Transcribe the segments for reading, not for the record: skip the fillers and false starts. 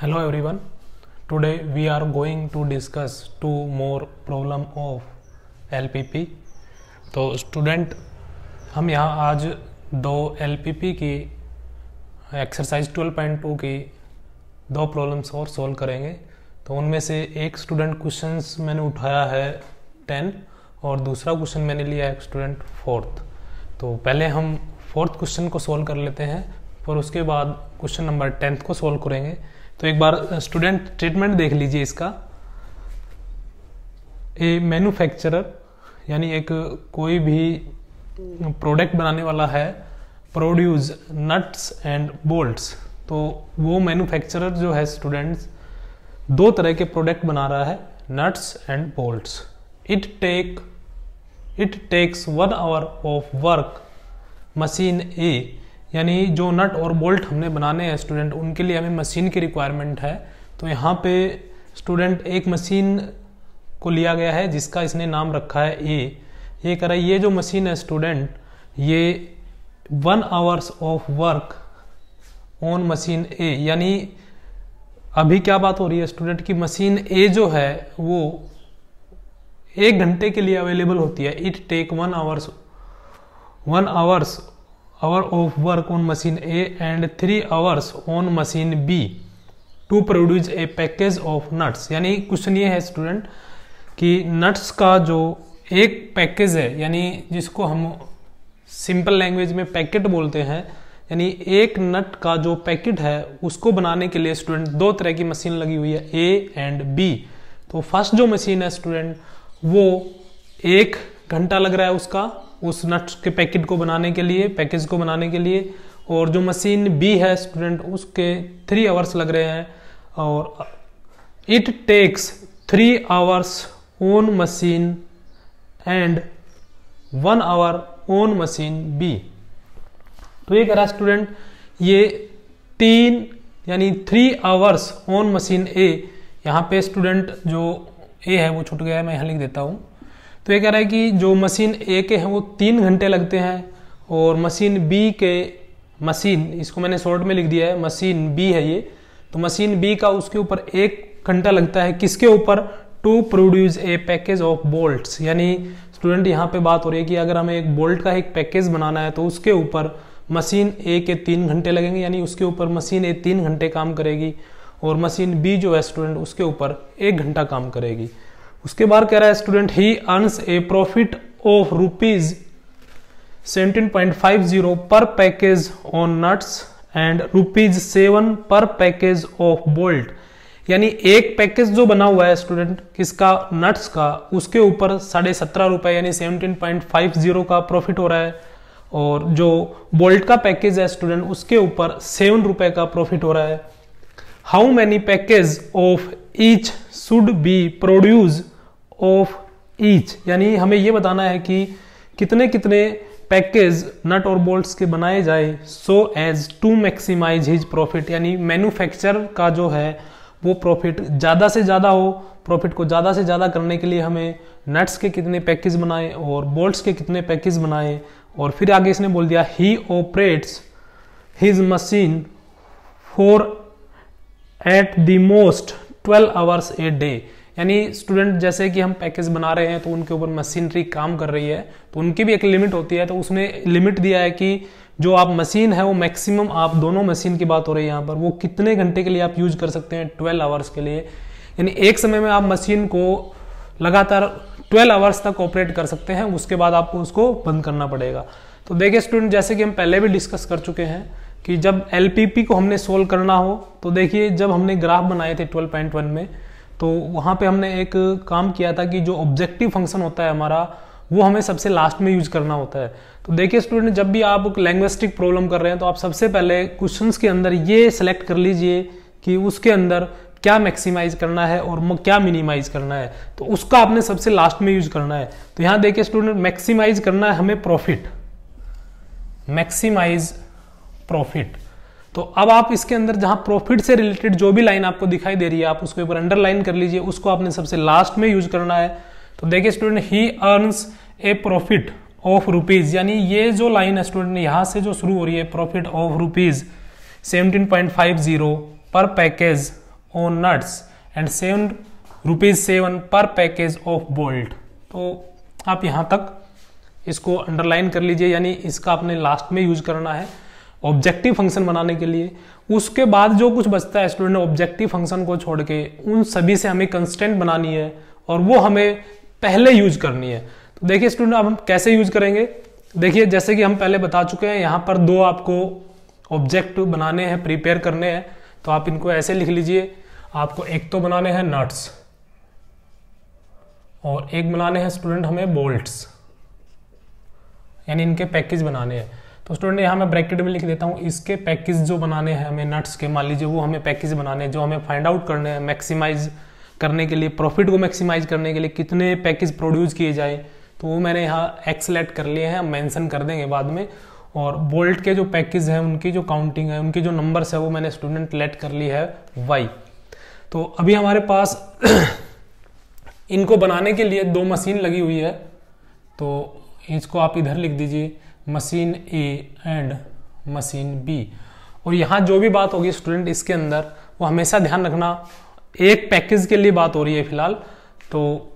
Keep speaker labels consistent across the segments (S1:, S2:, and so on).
S1: Hello everyone. Today we are going to discuss two more problem of LPP. तो student हम यहाँ आज दो LPP की एक्सरसाइज 12.2 की दो प्रॉब्लम्स और सॉल्व करेंगे। तो उनमें से एक स्टूडेंट क्वेश्चंस मैंने उठाया है 10 और दूसरा क्वेश्चन मैंने लिया है स्टूडेंट 4th। तो पहले हम 4th क्वेश्चन को सॉल्व कर लेते हैं और उसके बाद क्वेश्चन नंबर 10th को सॉल्व करेंगे। तो एक बार स्टूडेंट स्टेटमेंट देख लीजिए इसका। ए मैन्युफैक्चरर यानी एक कोई भी प्रोडक्ट बनाने वाला है प्रोड्यूस नट्स एंड बोल्ट्स। तो वो मैन्युफैक्चरर जो है स्टूडेंट्स दो तरह के प्रोडक्ट बना रहा है, nuts and bolts. It takes 1 hour of work machine A, यानी जो नट और बोल्ट हमने बनाने हैं स्टूडेंट उनके लिए हमें मशीन की रिक्वायरमेंट है। तो यहाँ पे स्टूडेंट एक मशीन को लिया गया है जिसका इसने नाम रखा है ए। ये कह रहा है ये जो मशीन है स्टूडेंट ये 1 hours of work on machine A, यानी अभी क्या बात हो रही है स्टूडेंट की मशीन ए जो है वो 1 घंटे के लिए अवेलेबल होती है। It take 1 hours of work on machine A and 3 hours on machine B to produce a package of nuts। यानी क्वेश्चन ये है स्टूडेंट कि नट्स का जो एक पैकेज है, यानी जिसको हम सिंपल लैंग्वेज में पैकेट बोलते हैं, यानी एक नट का जो पैकेट है उसको बनाने के लिए स्टूडेंट दो तरह की मशीन लगी हुई है ए एंड बी। तो फर्स्ट जो मशीन है स्टूडेंट वो 1 घंटा लग रहा है उसका उस नट्स के पैकेट को बनाने के लिए, पैकेज को बनाने के लिए, और जो मशीन बी है स्टूडेंट उसके 3 आवर्स लग रहे हैं। और it takes 3 hours on machine and 1 hour on machine B. तो ये कह रहा है स्टूडेंट ये 3 यानी 3 आवर्स ऑन मशीन ए। यहाँ पे स्टूडेंट जो ए है वो छूट गया है, मैं यहाँ लिख देता हूँ। तो ये कह रहा है कि जो मशीन ए के हैं वो 3 घंटे लगते हैं और मशीन बी के, मशीन इसको मैंने शॉर्ट में लिख दिया है, मशीन बी है ये, तो मशीन बी का उसके ऊपर 1 घंटा लगता है। किसके ऊपर? To produce a package of bolts. यानी स्टूडेंट यहाँ पे बात हो रही है कि अगर हमें एक बोल्ट का एक पैकेज बनाना है तो उसके ऊपर मशीन ए के 3 घंटे लगेंगे, यानी उसके ऊपर मशीन ए 3 घंटे काम करेगी और मशीन बी जो है स्टूडेंट उसके ऊपर 1 घंटा काम करेगी। उसके बाद कह रहा है student he earns A profit of rupees 17.50 पर package on nuts and rupees 7 पर पैकेज ऑफ बोल्ट। यानी एक पैकेज जो बना हुआ है स्टूडेंट किसका? नट्स का, उसके ऊपर 17.5 रुपए यानी 17.50 का प्रॉफिट हो रहा है, और जो बोल्ट का पैकेज है स्टूडेंट उसके ऊपर 7 रुपए का प्रॉफिट हो रहा है। How many package of each should be produce of each, यानी हमें यह बताना है कि कितने कितने पैकेज नट और बोल्ट्स के बनाए जाए so as to maximise his profit, यानी मैन्युफैक्चर का जो है वो प्रॉफिट ज़्यादा से ज़्यादा हो। प्रॉफिट को ज़्यादा से ज़्यादा करने के लिए हमें नट्स के कितने पैकेज बनाए और बोल्ट्स के कितने पैकेज बनाए। और फिर आगे इसने बोल दिया he operates his machine for at the most 12 hours a day. यानी स्टूडेंट जैसे कि हम पैकेज बना रहे हैं तो उनके ऊपर मशीनरी काम कर रही है तो उनकी भी एक लिमिट होती है। तो उसने लिमिट दिया है कि जो आप मशीन है वो मैक्सिमम, आप दोनों मशीन की बात हो रही है यहाँ पर, वो कितने घंटे के लिए आप यूज कर सकते हैं? 12 आवर्स के लिए। यानी एक समय में आप मशीन को लगातार 12 आवर्स तक ऑपरेट कर सकते हैं, उसके बाद आपको उसको बंद करना पड़ेगा। तो देखिए स्टूडेंट जैसे कि हम पहले भी डिस्कस कर चुके हैं कि जब LPP को हमने सोल्व करना हो तो देखिए जब हमने ग्राफ बनाए थे 12.1 में तो वहाँ पे हमने एक काम किया था कि जो ऑब्जेक्टिव फंक्शन होता है हमारा वो हमें सबसे लास्ट में यूज करना होता है। तो देखिए स्टूडेंट जब भी आप लैंग्विस्टिक प्रॉब्लम कर रहे हैं तो आप सबसे पहले क्वेश्चंस के अंदर ये सिलेक्ट कर लीजिए कि उसके अंदर क्या मैक्सिमाइज करना है और क्या मिनिमाइज करना है, तो उसका आपने सबसे लास्ट में यूज करना है। तो यहाँ देखिए स्टूडेंट मैक्सिमाइज करना है हमें प्रॉफिट, मैक्सिमाइज प्रॉफिट। तो अब आप इसके अंदर जहां प्रॉफिट से रिलेटेड जो भी लाइन आपको दिखाई दे रही है आप उसके ऊपर अंडरलाइन कर लीजिए, उसको आपने सबसे लास्ट में यूज करना है। तो देखिए student he earns A profit of rupees, यानी ये जो लाइन है स्टूडेंट यहां से जो शुरू हो रही है प्रॉफिट ऑफ रुपीज 17.50 पर package on nuts and 7 rupees 7 पर पैकेज ऑफ बोल्ट। तो आप यहाँ तक इसको अंडरलाइन कर लीजिए, यानी इसका आपने लास्ट में यूज करना है ऑब्जेक्टिव फंक्शन बनाने के लिए। उसके बाद जो कुछ बचता है स्टूडेंट, ऑब्जेक्टिव फंक्शन को छोड़ के उन सभी से हमें कंस्टेंट बनानी है और वो हमें पहले यूज करनी है। तो देखिए स्टूडेंट, अब हम कैसे यूज करेंगे। देखिए जैसे कि हम पहले बता चुके हैं, यहाँ पर 2 आपको ऑब्जेक्ट बनाने हैं, प्रिपेयर करने हैं। तो आप इनको ऐसे लिख लीजिए, आपको एक तो बनाने हैं नट्स और एक बनाने हैं स्टूडेंट हमें बोल्ट्स, यानी इनके पैकेज बनाने हैं। तो स्टूडेंट यहाँ मैं ब्रैकेट में लिख देता हूँ, इसके पैकेज जो बनाने हैं हमें नट्स के, मान लीजिए वो हमें पैकेज बनाने हैं, जो हमें फाइंड आउट करने हैं मैक्सिमाइज करने के लिए, प्रॉफिट को मैक्सिमाइज करने के लिए कितने पैकेज प्रोड्यूस किए जाए। तो वो मैंने यहाँ एक्स लेट कर लिए हैं, हम मेंशन कर देंगे बाद में। और बोल्ट के जो पैकेज हैं उनकी जो काउंटिंग है, उनकी जो नंबर्स है वो मैंने स्टूडेंट लेट कर ली है वाई। तो अभी हमारे पास इनको बनाने के लिए 2 मशीन लगी हुई है। तो इसको आप इधर लिख दीजिए, machine A and machine B. और यहाँ जो भी बात होगी स्टूडेंट इसके अंदर, वो हमेशा ध्यान रखना एक पैकेज के लिए बात हो रही है फिलहाल। तो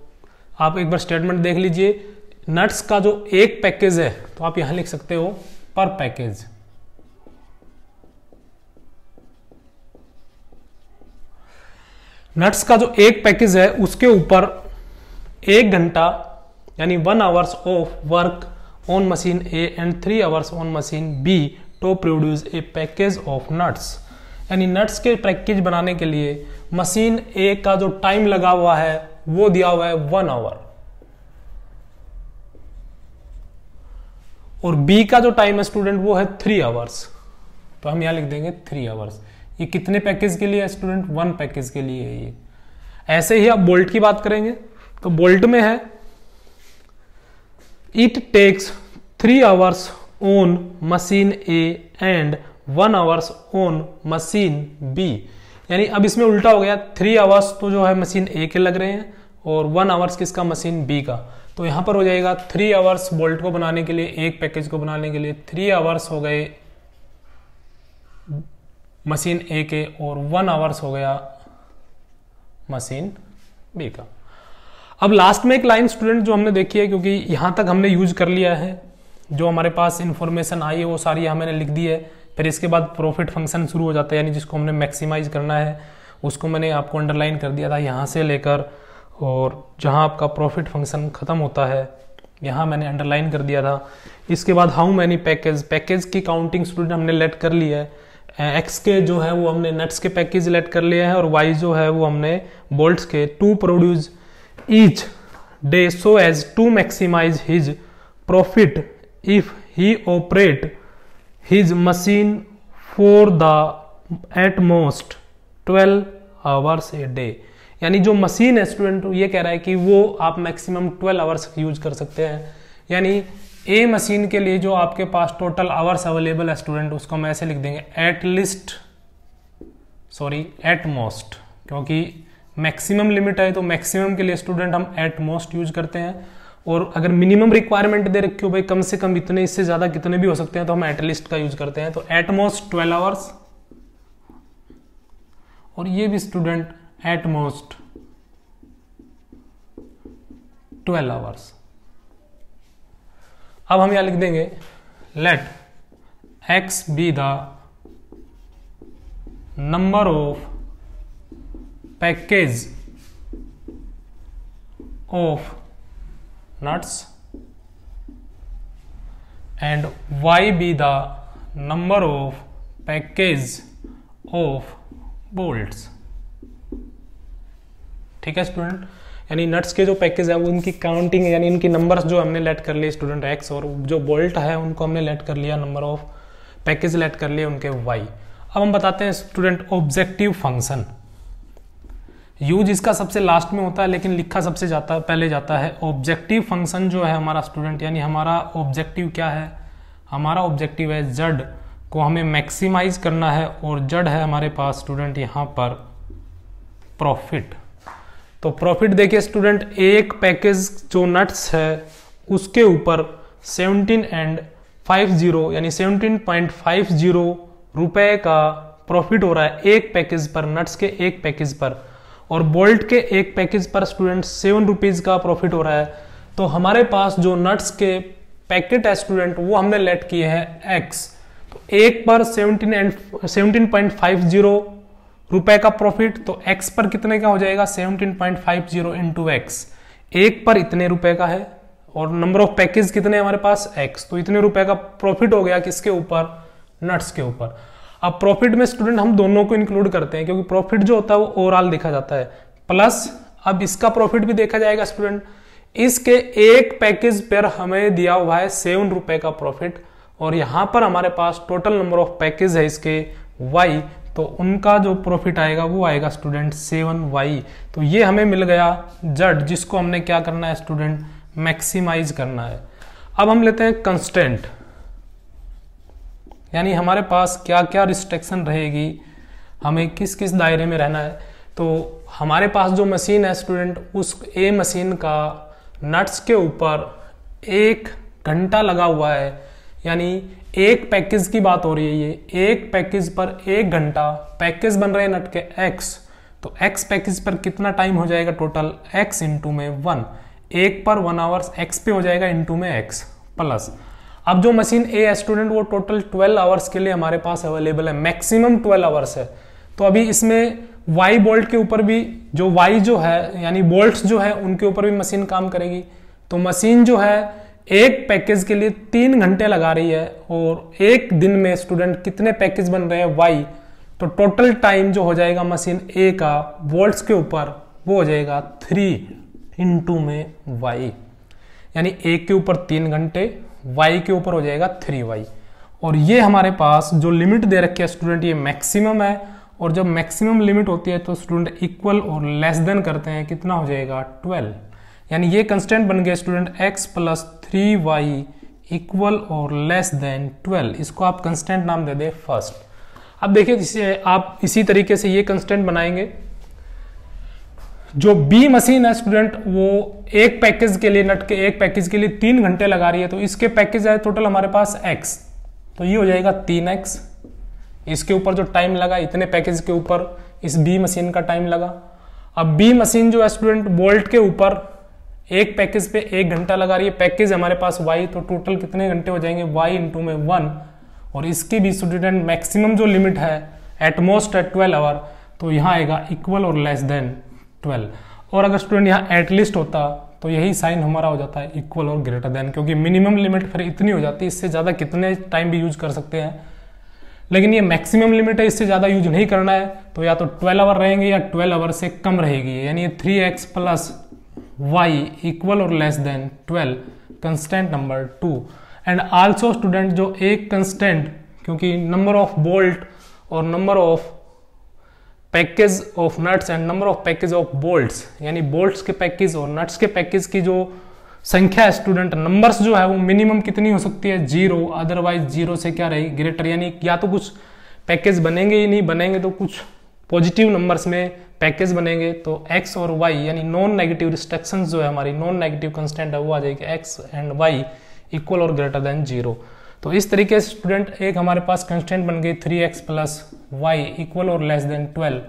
S1: आप एक बार स्टेटमेंट देख लीजिए, नट्स का जो एक पैकेज है तो आप यहां लिख सकते हो पर पैकेज। नट्स का जो एक पैकेज है उसके ऊपर 1 घंटा यानी 1 hours of work on machine A and 3 hours on machine B to produce a package of nuts. यानी नट्स के पैकेज बनाने के लिए मशीन ए का जो टाइम लगा हुआ है वो दिया हुआ है 1 आवर, और बी का जो टाइम है स्टूडेंट वो है 3 आवर्स। तो हम यहां लिख देंगे 3 आवर्स। ये कितने पैकेज के लिए है स्टूडेंट? 1 पैकेज के लिए है ये। ऐसे ही आप बोल्ट की बात करेंगे तो बोल्ट में है it takes 3 hours on machine A and 1 hours on machine B. यानी अब इसमें उल्टा हो गया, 3 आवर्स तो जो है मशीन ए के लग रहे हैं और 1 आवर्स किसका? मशीन बी का। तो यहां पर हो जाएगा 3 आवर्स बोल्ट को बनाने के लिए, एक पैकेज को बनाने के लिए 3 आवर्स हो गए मशीन ए के और 1 आवर्स हो गया मशीन बी का। अब लास्ट में एक लाइन स्टूडेंट जो हमने देखी है, क्योंकि यहां तक हमने यूज कर लिया है, जो हमारे पास इंफॉर्मेशन आई है वो सारी यहां मैंने लिख दी है। फिर इसके बाद प्रॉफिट फंक्शन शुरू हो जाता है, यानी जिसको हमने मैक्सिमाइज करना है उसको मैंने आपको अंडरलाइन कर दिया था यहां से लेकर, और जहां आपका प्रॉफिट फंक्शन खत्म होता है यहां मैंने अंडरलाइन कर दिया था। इसके बाद हाउ मैनी पैकेज की काउंटिंग स्टूडेंट हमने लेट कर ली है। एक्स के जो है वो हमने नट्स के पैकेज लेट कर लिए हैं और वाई जो है वो हमने बोल्ट्स के। To produce each day so as to maximise his profit if he operate his machine for the at most 12 hours a day. यानी जो मशीन है स्टूडेंट ये कह रहा है कि वो आप मैक्सिमम 12 आवर्स यूज कर सकते हैं। यानी ए मशीन के लिए जो आपके पास टोटल आवर्स अवेलेबल है स्टूडेंट, उसको हम ऐसे लिख देंगे एट मोस्ट, क्योंकि मैक्सिमम लिमिट है तो मैक्सिमम के लिए स्टूडेंट हम एट मोस्ट यूज करते हैं। और अगर मिनिमम रिक्वायरमेंट दे रखी हो भाई कम से कम इतने, इससे ज्यादा कितने भी हो सकते हैं, तो हम एटलिस्ट का यूज करते हैं। तो एट मोस्ट 12 आवर्स, और ये भी स्टूडेंट एट मोस्ट 12 आवर्स। अब हम यहां लिख देंगे let x be the number of package of nuts and y be the number of package of bolts। ठीक है स्टूडेंट, यानी नट्स के जो पैकेज है वो इनकी काउंटिंग यानी इनकी नंबर्स जो हमने लेट कर लिए स्टूडेंट x, और जो बोल्ट है उनको हमने लेट कर लिया नंबर ऑफ पैकेज लेट कर लिए उनके y। अब हम बताते हैं स्टूडेंट ऑब्जेक्टिव फंक्शन। यूज इसका सबसे लास्ट में होता है लेकिन लिखा सबसे पहले जाता है। ऑब्जेक्टिव फंक्शन जो है हमारा स्टूडेंट, यानी हमारा ऑब्जेक्टिव क्या है? हमारा ऑब्जेक्टिव है जड को हमें मैक्सिमाइज करना है, और जड है हमारे पास स्टूडेंट यहां पर प्रॉफिट। तो प्रॉफिट देखिए स्टूडेंट, एक पैकेज जो नट्स है उसके ऊपर 17.50 यानी 17.50 रुपए का प्रॉफिट हो रहा है एक पैकेज पर, नट्स के एक पैकेज पर, और बोल्ट के एक पैकेज पर स्टूडेंट 7 रुपीज का प्रॉफिट हो रहा है। तो हमारे पास जो नट्स के पैकेट है स्टूडेंट वो हमने लेट किए हैं एक्स। तो एक पर 17.50 रुपए का प्रॉफिट, तो एक्स पर कितने का हो जाएगा 17.50 इंटू एक्स, एक पर इतने रुपए का है, और नंबर ऑफ पैकेज कितने हमारे पास एक्स, तो इतने रुपए का प्रॉफिट हो गया किसके ऊपर, नट्स के ऊपर। अब प्रॉफिट में स्टूडेंट हम दोनों को इंक्लूड करते हैं क्योंकि प्रॉफिट जो होता है वो ओवरऑल देखा जाता है, प्लस अब इसका प्रॉफिट भी देखा जाएगा स्टूडेंट। इसके एक पैकेज पर हमें दिया हुआ है 7 रुपए का प्रॉफिट, और यहां पर हमारे पास टोटल नंबर ऑफ पैकेज है इसके y, तो उनका जो प्रॉफिट आएगा वो आएगा स्टूडेंट 7y। तो ये हमें मिल गया जड, जिसको हमने क्या करना है स्टूडेंट, मैक्सिमाइज करना है। अब हम लेते हैं कंस्टेंट, यानी हमारे पास क्या क्या रिस्ट्रिक्शन रहेगी, हमें किस किस दायरे में रहना है। तो हमारे पास जो मशीन है स्टूडेंट, उस ए मशीन का नट्स के ऊपर 1 घंटा लगा हुआ है, यानी एक पैकेज की बात हो रही है, ये एक पैकेज पर 1 घंटा, पैकेज बन रहे हैं नट के एक्स, तो एक्स पैकेज पर कितना टाइम हो जाएगा टोटल, एक्स इंटू में 1, एक पर 1 आवर्स एक्स पे हो जाएगा इंटू में एक्स प्लस। अब जो मशीन ए है स्टूडेंट वो टोटल 12 आवर्स के लिए हमारे पास अवेलेबल है, मैक्सिमम 12 आवर्स है। तो अभी इसमें वाई बोल्ट के ऊपर भी जो वाई जो है यानी बोल्ट्स जो है उनके ऊपर भी मशीन काम करेगी। तो मशीन जो है एक पैकेज के लिए 3 घंटे लगा रही है, और एक दिन में स्टूडेंट कितने पैकेज बन रहे हैं वाई, तो टोटल टाइम जो हो जाएगा मशीन ए का बोल्ट्स के ऊपर वो हो जाएगा 3 इंटू में वाई, यानी एक के ऊपर 3 घंटे, वाई के ऊपर हो जाएगा 3y। और ये हमारे पास जो लिमिट दे रखी है स्टूडेंट ये मैक्सिमम है, और जब मैक्सिमम लिमिट होती है तो स्टूडेंट इक्वल और लेस देन करते हैं, कितना हो जाएगा 12, यानी ये कंस्टेंट बन गया student x plus 3y equal और लेस देन 12। इसको आप कंस्टेंट नाम दे दे फर्स्ट। अब देखिए इसे आप इसी तरीके से ये कंस्टेंट बनाएंगे। जो बी मशीन है स्टूडेंट वो एक पैकेज के लिए, नट के एक पैकेज के लिए 3 घंटे लगा रही है, तो इसके पैकेज है टोटल हमारे पास x, तो ये हो जाएगा 3x। इसके ऊपर जो टाइम लगा इतने पैकेज के ऊपर इस बी मशीन का टाइम लगा। अब बी मशीन जो है स्टूडेंट बोल्ट के ऊपर एक पैकेज पे 1 घंटा लगा रही है, पैकेज हमारे पास y, तो टोटल कितने घंटे हो जाएंगे y इंटू में 1, और इसकी भी स्टूडेंट मैक्सिमम जो लिमिट है एटमोस्ट है 12 आवर, तो यहाँ आएगा इक्वल और लेस देन 12। और अगर स्टूडेंट यहाँ एटलीस्ट होता तो यही साइन हमारा हो जाता है इक्वल और ग्रेटर देन, क्योंकि मिनिमम लिमिट फिर इतनी हो जाती है, इससे ज्यादा कितने टाइम भी यूज कर सकते हैं, लेकिन ये मैक्सिमम लिमिट है, इससे ज्यादा यूज नहीं करना है, तो या तो 12 आवर रहेंगे या 12 आवर से कम रहेगी, यानी ये 3x प्लस वाई इक्वल और less than 12, constant number 2। And also student जो एक कंस्टेंट, क्योंकि नंबर ऑफ बोल्ट और number of package of nuts and number of package of bolts, यानी बोल्ट्स के पैकेज और नट्स के पैकेज की जो संख्या है स्टूडेंट, नंबर्स जो है वो मिनिमम कितनी हो सकती है 0, अदरवाइज 0 से क्या रहेगी ग्रेटर, यानी या तो कुछ पैकेज बनेंगे ही नहीं, बनेंगे तो कुछ पॉजिटिव नंबर्स में पैकेज बनेंगे, तो x और y यानी नॉन नेगेटिव रिस्ट्रिक्शंस जो है हमारी नॉन नेगेटिव कंस्टेंट है वो आ जाएगी x एंड y इक्वल और ग्रेटर देन 0। तो इस तरीके से स्टूडेंट एक हमारे पास कंस्टेंट बन गई 3x प्लस y इक्वल और less than 12,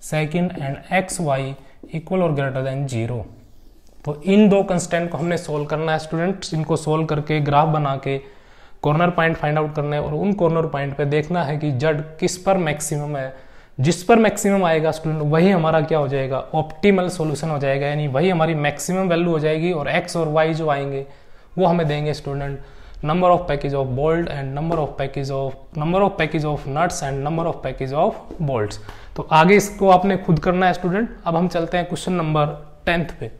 S1: second and xy equal और ग्रेटर देन 0। तो इन दो कंस्टेंट को हमने सोल्व करना है स्टूडेंट, इनको सोल्व करके ग्राफ बना के कॉर्नर पॉइंट फाइंड आउट करना है, और उन कॉर्नर पॉइंट पे देखना है कि जड किस पर मैक्सिमम है। जिस पर मैक्सिमम आएगा स्टूडेंट वही हमारा क्या हो जाएगा ऑप्टिमल सॉल्यूशन हो जाएगा, यानी वही हमारी मैक्सिमम वैल्यू हो जाएगी, और x और y जो आएंगे वो हमें देंगे student number of package of bolt and number of package of nuts and number of package of bolts. तो आगे इसको आपने खुद करना है स्टूडेंट। अब हम चलते हैं क्वेश्चन नंबर 10 पे।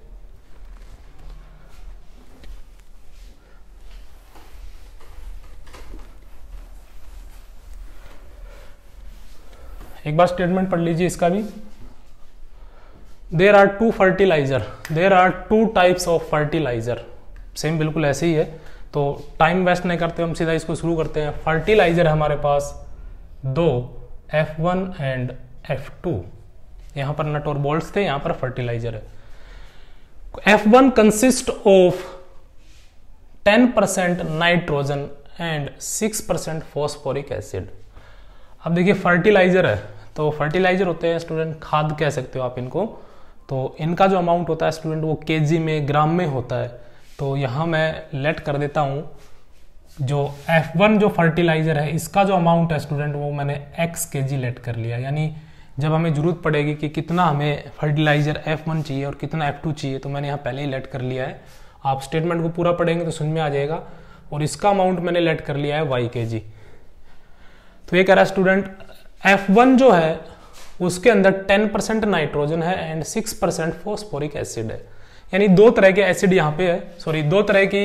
S1: एक बार स्टेटमेंट पढ़ लीजिए इसका भी। There are two types of fertiliser, same बिल्कुल ऐसे ही है, तो टाइम वेस्ट नहीं करते हम सीधा इसको शुरू करते हैं। फर्टिलाइजर हमारे पास 2 F1 एंड F2, यहां पर नट और बोल्ट्स थे, यहां पर फर्टिलाइजर है। F1 consist of 10% nitrogen and 6% phosphoric acid. अब देखिए फर्टिलाइजर है, तो फर्टिलाइजर होते हैं स्टूडेंट, खाद कह सकते हो आप इनको। तो इनका जो अमाउंट होता है स्टूडेंट वो केजी में, ग्राम में होता है। तो यहाँ मैं लेट कर देता हूँ जो F1 जो फर्टिलाइजर है इसका जो अमाउंट है स्टूडेंट वो मैंने x kg लेट कर लिया। यानी जब हमें जरूरत पड़ेगी कि कितना हमें फर्टिलाइजर F1 चाहिए और कितना F2 चाहिए, तो मैंने यहाँ पहले ही लेट कर लिया है। आप स्टेटमेंट को पूरा पढ़ेंगे तो समझ में आ जाएगा। और इसका अमाउंट मैंने लेट कर लिया है y kg। तो ये कह रहा है स्टूडेंट F1 जो है उसके अंदर 10% नाइट्रोजन है एंड 6% फॉस्फोरिक एसिड है। यानी दो तरह के एसिड यहाँ पे है, सॉरी दो तरह की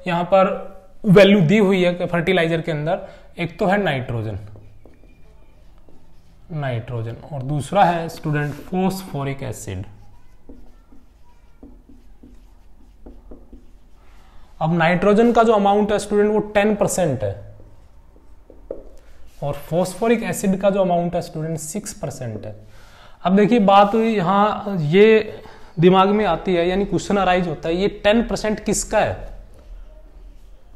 S1: यहाँ पर वैल्यू दी हुई है फर्टिलाइजर के अंदर। एक तो है नाइट्रोजन और दूसरा है स्टूडेंट फॉस्फोरिक एसिड। अब नाइट्रोजन का जो अमाउंट है स्टूडेंट वो 10% है और फॉस्फोरिक एसिड का जो अमाउंट है स्टूडेंट 6% है। अब देखिए बात यहाँ ये दिमाग में आती है, यानी क्वेश्चन अराइज होता है, ये 10% किसका है?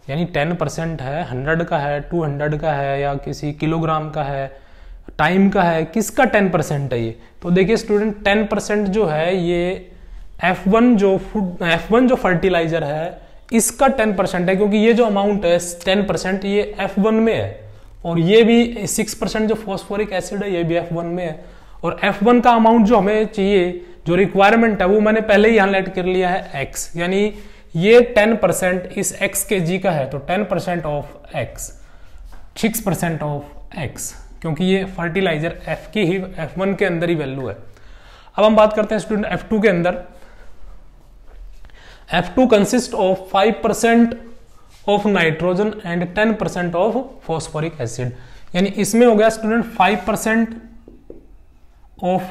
S1: यानी 10% है, 100 का है, 200 का है, या किसी किलोग्राम का है, टाइम का है, किसका 10% है ये? तो देखिए स्टूडेंट 10% जो है ये F1 जो फर्टिलाइजर है इसका 10% है, क्योंकि ये जो अमाउंट है 10% ये F1 में है और ये भी 6% जो फॉस्फोरिक एसिड है ये भी F1 में है। और F1 का अमाउंट जो हमें चाहिए, जो रिक्वायरमेंट है वो मैंने पहले ही यहाँ लेट कर लिया है x, यानी ये 10% इस x के g का है, तो 10% ऑफ x, 6% ऑफ x, क्योंकि ये फर्टिलाइजर F की ही F1 के अंदर ही वैल्यू है। अब हम बात करते हैं स्टूडेंट F2 के अंदर। F2 consist of 5% of nitrogen and 10% of phosphoric acid. यानी इसमें हो गया स्टूडेंट 5% ऑफ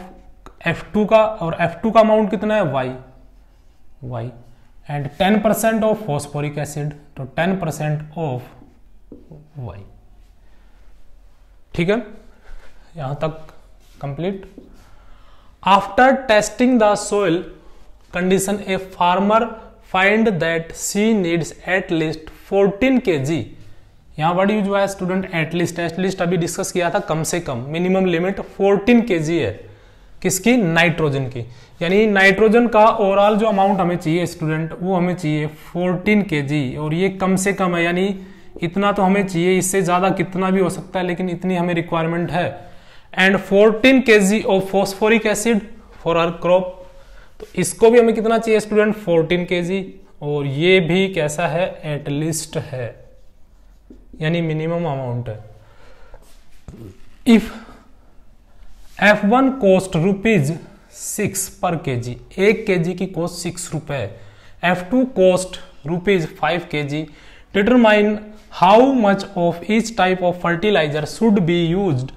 S1: F2 का, और F2 का अमाउंट कितना है y and 10% of phosphoric acid, तो 10% ऑफ y। ठीक है, यहां तक complete. After testing the soil condition a farmer find that she needs at least 14 kg। यहां वर्ड यूज हुआ है स्टूडेंट एटलीस्ट अभी डिस्कस किया था, कम से कम, मिनिमम लिमिट 14 kg है, किसकी? नाइट्रोजन की। यानी नाइट्रोजन का ओवरऑल जो अमाउंट हमें चाहिए स्टूडेंट वो हमें चाहिए 14 kg, और ये कम से कम है, यानी इतना तो हमें चाहिए, इससे ज्यादा कितना भी हो सकता है लेकिन इतनी हमें रिक्वायरमेंट है। And 14 kg of phosphoric acid for our crop, तो इसको भी हमें कितना चाहिए स्टूडेंट? 14 kg, और ये भी कैसा है? एटलीस्ट है, यानी मिनिमम अमाउंट है। इफ F1 कॉस्ट ₹6 पर kg, 1 kg की कॉस्ट 6 रुपए, F2 cost ₹5 kg, determine how much of each type of fertiliser should be used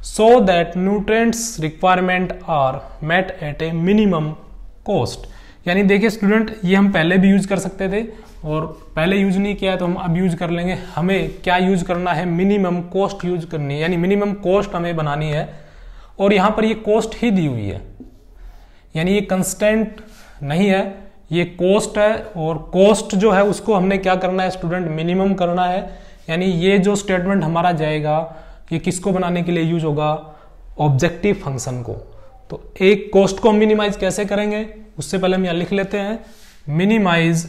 S1: so that nutrients requirement are met at a minimum cost। यानी देखिए student ये हम पहले भी use कर सकते थे और पहले यूज नहीं किया तो हम अब यूज कर लेंगे। हमें क्या यूज करना है? मिनिमम कॉस्ट यूज करनी है, यानी मिनिमम कॉस्ट हमें बनानी है, और यहां पर ये कॉस्ट ही दी हुई है, यानी ये कंस्टेंट नहीं है, ये कॉस्ट है, और कॉस्ट जो है उसको हमने क्या करना है स्टूडेंट? मिनिमम करना है। यानी ये जो स्टेटमेंट हमारा जाएगा ये किसको बनाने के लिए यूज होगा? ऑब्जेक्टिव फंक्शन को। तो एक कॉस्ट को हम मिनिमाइज कैसे करेंगे उससे पहले हम यहां लिख लेते हैं, मिनिमाइज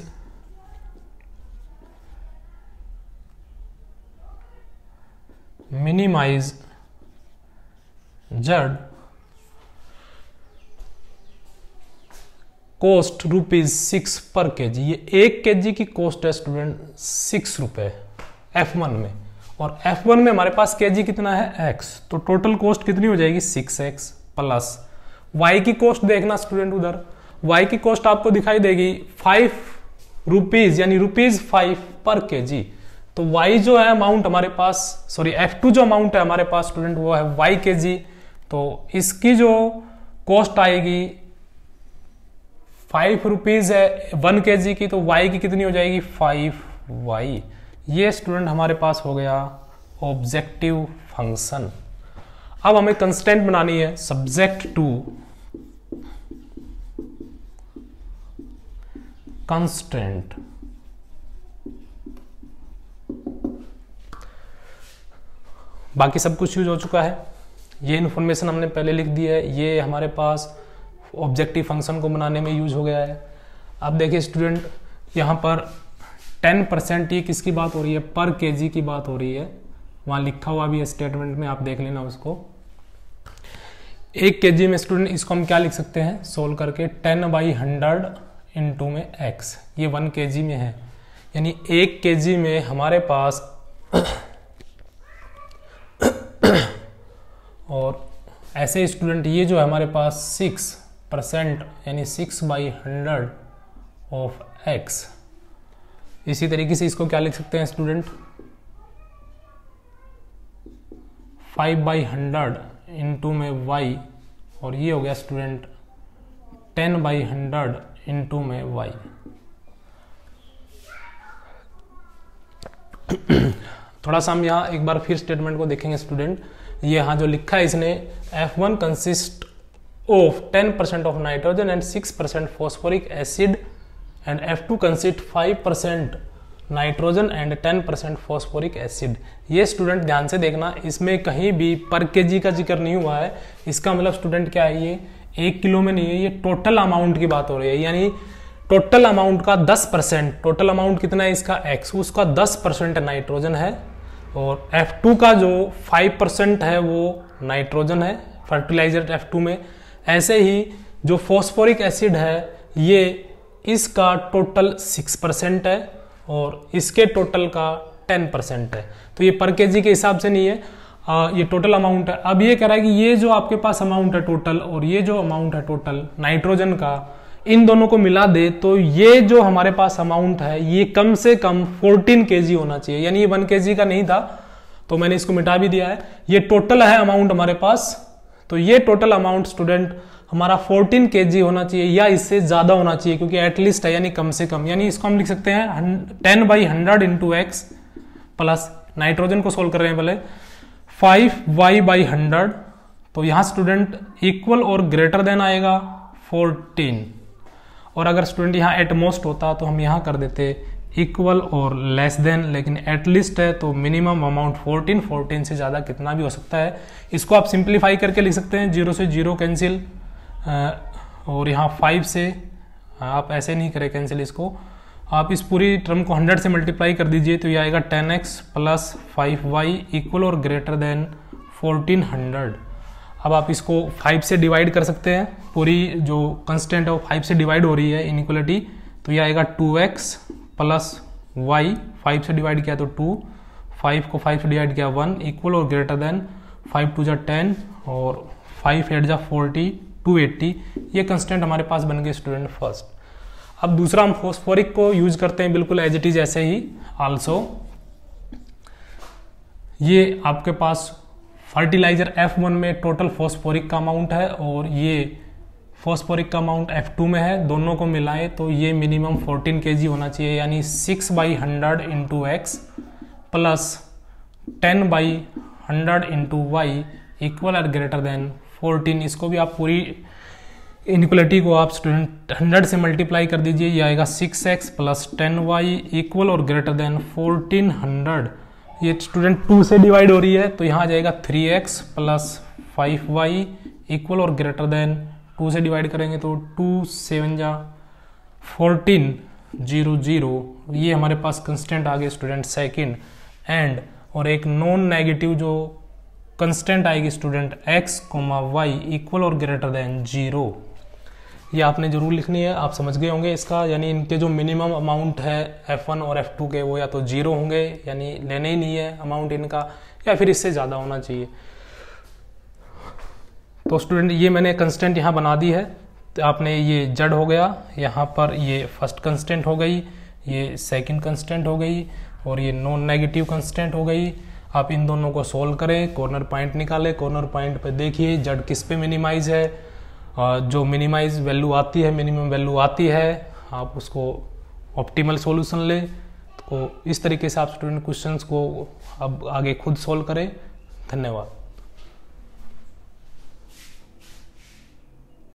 S1: जेड कॉस्ट ₹6 पर kg। ये 1 kg की कॉस्ट है स्टूडेंट 6 रुपए F1 में, और F1 में हमारे पास kg कितना है? x, तो टोटल कॉस्ट कितनी हो जाएगी? 6x प्लस y की कॉस्ट देखना स्टूडेंट, उधर y की कॉस्ट आपको दिखाई देगी 5 रुपीज, यानी ₹5 पर kg। तो y जो है अमाउंट हमारे पास, सॉरी F2 जो अमाउंट है हमारे पास स्टूडेंट वो है y kg, तो इसकी जो कॉस्ट आएगी 5 रुपीज है 1 kg की, तो y की कितनी हो जाएगी? 5y। ये स्टूडेंट हमारे पास हो गया ऑब्जेक्टिव फंक्शन। अब हमें कंस्टेंट बनानी है सब्जेक्ट टू कंस्टेंट। बाकी सब कुछ यूज हो चुका है। ये इन्फॉर्मेशन हमने पहले लिख दी है, ये हमारे पास ऑब्जेक्टिव फंक्शन को बनाने में यूज हो गया है। अब देखिए स्टूडेंट, यहाँ पर 10% ये किसकी बात हो रही है, पर केजी की बात हो रही है, वहाँ लिखा हुआ भी है स्टेटमेंट में, आप देख लेना उसको। 1 kg में स्टूडेंट इसको हम क्या लिख सकते हैं सोल्व करके, 10/100 इंटू में x, ये 1 kg में है, यानी 1 kg में हमारे पास और ऐसे स्टूडेंट ये जो है हमारे पास 6% यानी 6/100 ऑफ x। इसी तरीके से इसको क्या लिख सकते हैं स्टूडेंट, 5/100 इंटू में y, और ये हो गया स्टूडेंट 10/100 इंटू में y। थोड़ा सा हम यहाँ एक बार फिर स्टेटमेंट को देखेंगे स्टूडेंट। ये यहाँ जो लिखा है इसने, F1 consist of 10% of nitrogen and 6% phosphoric acid and F2 consist 5% nitrogen and 10% phosphoric acid. ये स्टूडेंट ध्यान से देखना, इसमें कहीं भी पर केजी का जिक्र नहीं हुआ है। इसका मतलब स्टूडेंट क्या है, ये 1 किलो में नहीं है, ये टोटल अमाउंट की बात हो रही है, यानी टोटल अमाउंट का 10%, टोटल अमाउंट कितना है इसका x, उसका 10% नाइट्रोजन है, और F2 का जो 5% है वो नाइट्रोजन है फर्टिलाइजर F2 में। ऐसे ही जो फॉस्फोरिक एसिड है ये इसका टोटल 6% है और इसके टोटल का 10% है। तो ये पर केजी के हिसाब से नहीं है, ये टोटल अमाउंट है। अब ये कह रहा है कि ये जो आपके पास अमाउंट है टोटल और ये जो अमाउंट है टोटल नाइट्रोजन का, इन दोनों को मिला दे तो ये जो हमारे पास अमाउंट है ये कम से कम 14 kg होना चाहिए, यानी ये 1 kg का नहीं था तो मैंने इसको मिटा भी दिया है। ये टोटल है अमाउंट हमारे पास, तो ये टोटल अमाउंट स्टूडेंट हमारा 14 kg होना चाहिए या इससे ज्यादा होना चाहिए, क्योंकि एटलीस्ट है यानी कम से कम, यानी इसको हम लिख सकते हैं 10/100 इंटू एक्स प्लस नाइट्रोजन को सोल्व कर रहे हैं पहले 5y/100, तो यहां स्टूडेंट इक्वल और ग्रेटर देन आएगा 14, और अगर स्टूडेंट यहाँ एटमोस्ट होता तो हम यहाँ कर देते इक्वल और लेस देन, लेकिन एटलीस्ट है तो मिनिमम अमाउंट 14 से ज़्यादा कितना भी हो सकता है। इसको आप सिंप्लीफाई करके लिख सकते हैं, 0 से 0 कैंसिल, और यहाँ 5 से आप ऐसे नहीं करें कैंसिल, इसको आप इस पूरी टर्म को 100 से मल्टीप्लाई कर दीजिए तो ये आएगा 10x प्लस 5y इक्वल और ग्रेटर देन 1400। अब आप इसको 5 से डिवाइड कर सकते हैं, पूरी जो कंस्टेंट है वो 5 से डिवाइड हो रही है इनइक्वलिटी, तो ये आएगा 2x प्लस y, 5 से डिवाइड किया तो 2, 5 को 5 से डिवाइड किया 1 इक्वल और ग्रेटर देन 5 2 जा 10 और 5 8 जा 40, 280। ये कंस्टेंट हमारे पास बन गए स्टूडेंट फर्स्ट। अब दूसरा हम फॉस्फोरिक को यूज करते हैं बिल्कुल एज इट इज ऐसे ही आल्सो। ये आपके पास फर्टिलाइजर F1 में टोटल फॉस्फोरिक का अमाउंट है और ये फॉस्फोरिक का अमाउंट F2 में है, दोनों को मिलाएं तो ये मिनिमम 14 kg होना चाहिए, यानी 6/100 into x plus 10/100 into y equal और ग्रेटर देन 14। इसको भी आप पूरी इनइक्वलिटी को आप स्टूडेंट 100 से मल्टीप्लाई कर दीजिए, ये आएगा 6x प्लस 10y इक्वल और ग्रेटर देन 1400। ये स्टूडेंट 2 से डिवाइड हो रही है तो यहाँ आ जाएगा 3x प्लस 5y इक्वल और ग्रेटर देन 2 से डिवाइड करेंगे तो 2 7 जा 14 0 0। ये हमारे पास कंस्टेंट आ गए स्टूडेंट सेकंड एंड, और एक नॉन नेगेटिव जो कंस्टेंट आएगी स्टूडेंट x, y इक्वल और ग्रेटर देन 0। ये आपने जरूर लिखनी है, आप समझ गए होंगे इसका, यानी इनके जो मिनिमम अमाउंट है F1 और F2 के वो या तो 0 होंगे यानी लेने ही नहीं है अमाउंट इनका, या फिर इससे ज़्यादा होना चाहिए। तो स्टूडेंट ये मैंने कंस्टेंट यहाँ बना दी है, तो आपने ये जड़ हो गया, यहाँ पर ये फर्स्ट कंस्टेंट हो गई, ये सेकंड कंस्टेंट हो गई और ये नॉन नेगेटिव कंस्टेंट हो गई। आप इन दोनों को सोल्व करें, कॉर्नर पॉइंट निकालें, कॉर्नर पॉइंट पे देखिए जड़ किस पे मिनिमाइज है, जो मिनिमाइज वैल्यू आती है, मिनिमम वैल्यू आती है, आप उसको ऑप्टिमल सॉल्यूशन लें। तो इस तरीके से आप स्टूडेंट क्वेश्चंस को अब आगे खुद सोल्व करें। धन्यवाद।